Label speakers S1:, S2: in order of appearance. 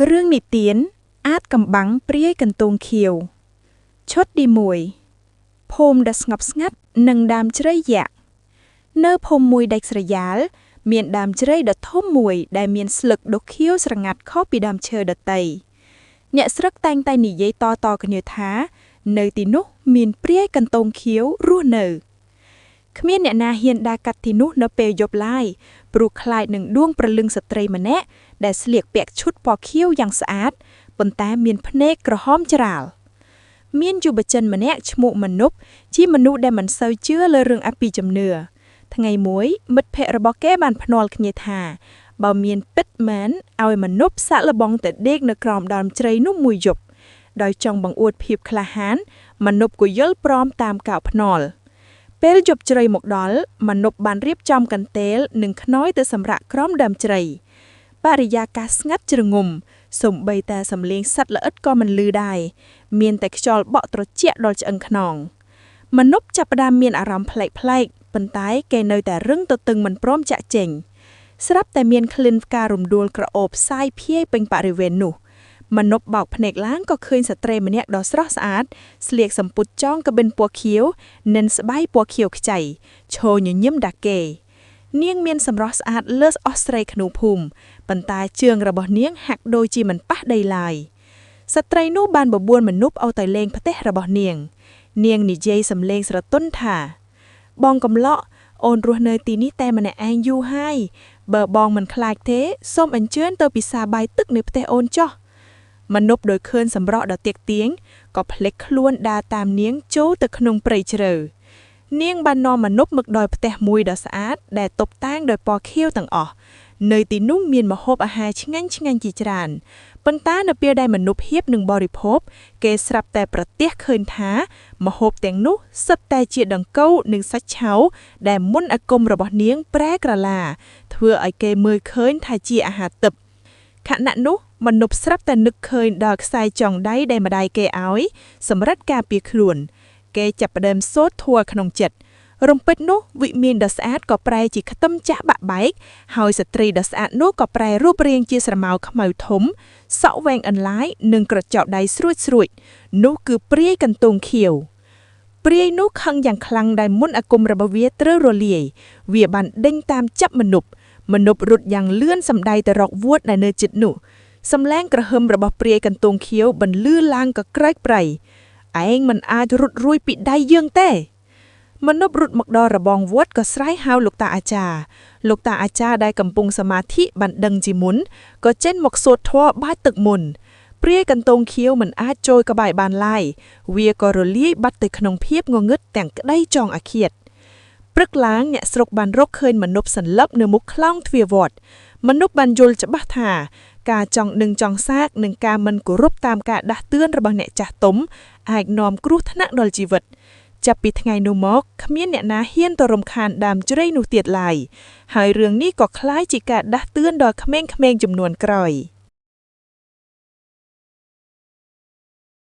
S1: เรื่องนิទានអាចកំបាំងព្រាយកន្ទងខៀវឈុតទី1ភូមិដែលស្ងប់ស្ងាត់និងដើមជ្រៃយក្សនៅភូមិមួយដាច់ស្រយាលមានដើមជ្រៃដ៏ធំមួយដែលមានស្លឹកដុះខៀវស្រងាត់ខុសពីដើមឈើដទៃអ្នកស្រុកតែងតែនិយាយតៗគ្នាថានៅទីនោះមានព្រាយកន្ទងខៀវរស់នៅគ្មានអ្នកណាហ៊ានដើរកាត់ទីនោះនៅពេលយប់ឡើយព្រោះខ្លាចនឹងដួងព្រលឹងស្ត្រីម្នាក់ដែលស្លៀកពាក់ឈុតពណ៌ខៀវយ៉ាងស្អាតប៉ុន្តែមានភ្នែកក្រហមច្រាលមានយុវជនម្នាក់ឈ្មោះមនុបជាមនុស្សដែលមិនសូវជឿលើរឿងអពីជំនឿថ្ងៃមួយមិត្តភ័ក្តិរបស់គេបានភ្នាល់គ្នាថាបើមានពិតមែនឲ្យមនុបសាក់លបងទៅដេកនៅក្រោមដើមជ្រៃនោះមួយយប់ដោយចង់បង្អួតភាពក្លាហានមនុបក៏យល់ព្រមតាមកោតភ្នាល់ពេលយប់ជ្រៃមកដល់មនុបបានរៀបចំកន្ទេលនិងខ្នើយទៅសម្រាកក្រោមដើមជ្រៃបរិយាកាសស្ងាត់ជ្រងំសូម្បីតែសំឡេងសត្វល្អិតក៏មិនឮដែរមានតែខ្យល់បក់ត្រជាក់ដល់ឆ្អឹងខ្នងមនុបចាប់ផ្ដើមមានអារម្មណ៍ប្លែកៗប៉ុន្តែគេនៅតែរឹងទទឹងមិនព្រមចាក់ចេញស្រាប់តែមានក្លិនផ្ការំដួលក្រអូបផ្សាយភាយពេញបរិវេណនោះមនុបបោកភ្នែកឡើងក៏ឃើញស្ត្រីម្នាក់ដ៏ស្រស់ស្អាតស្លៀកសំពត់ចងកបិនពណ៌ខៀវនិងស្បៃពណ៌ខៀវខ្ចីឈរញញឹមដាគេនាងមានសម្រស់ស្អាតលើសអស់ស្រីក្នុងភូមិប៉ុន្តែជើងរបស់នាងហាក់ដូចជាមិនប៉ះដីឡើយស្ត្រីនោះបានបបួលមនុបឲ្យទៅលេងផ្ទះរបស់នាងនិយាយសំឡេងស្រទន់ថាបងកំឡក់អូនរស់នៅទីនេះតែម្នាក់ឯងយូរហើយបើបងមិនខ្លាចទេសូមអញ្ជើញទៅពិសាបាយទឹកនៅផ្ទះអូនចុះមនុបដោយឃើញសម្រស់ដ៏ទាក់ទាញក៏ភ្លេចខ្លួនដើរតាមនាងចូលទៅក្នុងព្រៃជ្រៅនាងបាននាំមនុបមកដល់ផ្ទះមួយដ៏ស្អាតដែលតុបតែងដោយពណ៌ខៀវទាំងអស់នៅទីនោះមានម្ហូបអាហារឆ្ងាញ់ជាច្រើនប៉ុន្តែនៅពេលដែលមនុបហៀបនឹងបរិភោគគេស្រាប់តែប្រទះឃើញថាម្ហូបទាំងនោះសុទ្ធតែជាដង្កូវនិងសាច់ឆៅដែលមន្តអាគមរបស់នាងប្រែក្រឡាធ្វើឲ្យគេមើលឃើញថាជាអាហារទិព្វខណៈនោះមនុបស្រាប់តែនឹកឃើញដល់ខ្សែចងដៃដែលម្ដាយគេឲ្យសម្រាប់ការពារខ្លួនគេចាប់ផ្ដើមសូត្រធម៌ក្នុងចិត្តរំពេចនោះវិមានដ៏ស្អាតក៏ប្រែជាខ្ទឹមចាស់បាក់បែកហើយស្ត្រីដ៏ស្អាតនោះក៏ប្រែរូបរាងជាស្រមោលខ្មៅធំសក់វែងអន្លាយនិងក្រចកដៃស្រួចនោះគឺព្រាយកន្ទងខៀវព្រាយនោះខឹងយ៉ាងខ្លាំងដែលមន្តអាគមរបស់វាត្រូវរលាយវាបានដេញតាមចាប់មនុបរត់យ៉ាងលឿនសម្ដៅទៅរកវួតដែលនៅជិតនោះសំឡេងក្រហឹមរបស់ព្រាយកន្ទងខៀវបន្លឺឡើងក៏ក្រែកប្រៃឯងមិនអាចរត់រួចពីដៃយើងទេមនុបរត់មកដល់របងវត្តក៏ស្រែកហៅលោកតាអាចារ្យដែលកំពុងសមាធិបានដឹងជាមុនក៏ចេញមកសូត្រធម៌បាចទឹកមុនព្រាយកន្ទងខៀវមិនអាចចូលក្បែរបានឡើយវាក៏រលាយបាត់ទៅក្នុងភាពងងឹតទាំងក្តីចង់អាឃាតព្រឹកឡើងអ្នកស្រុកបានរកឃើញមនុបសន្លប់នៅមុខខ្លោងទ្វារវត្តមនុបបានយល់ច្បាស់ថាការចង់ដឹងចង់សាកនិងការមិនគោរពតាមការដាស់តឿនរបស់អ្នកចាស់ទុំអាចនាំគ្រោះថ្នាក់ដល់ជីវិតចាប់ពីថ្ងៃនោះមកគ្មានអ្នកណាហ៊ានទៅរំខានដើមជ្រៃនោះទៀតឡើយហើយរឿងនេះក៏คล้ายជាការដាស់តឿនដល់ក្មេងៗចំនួនក្រោយ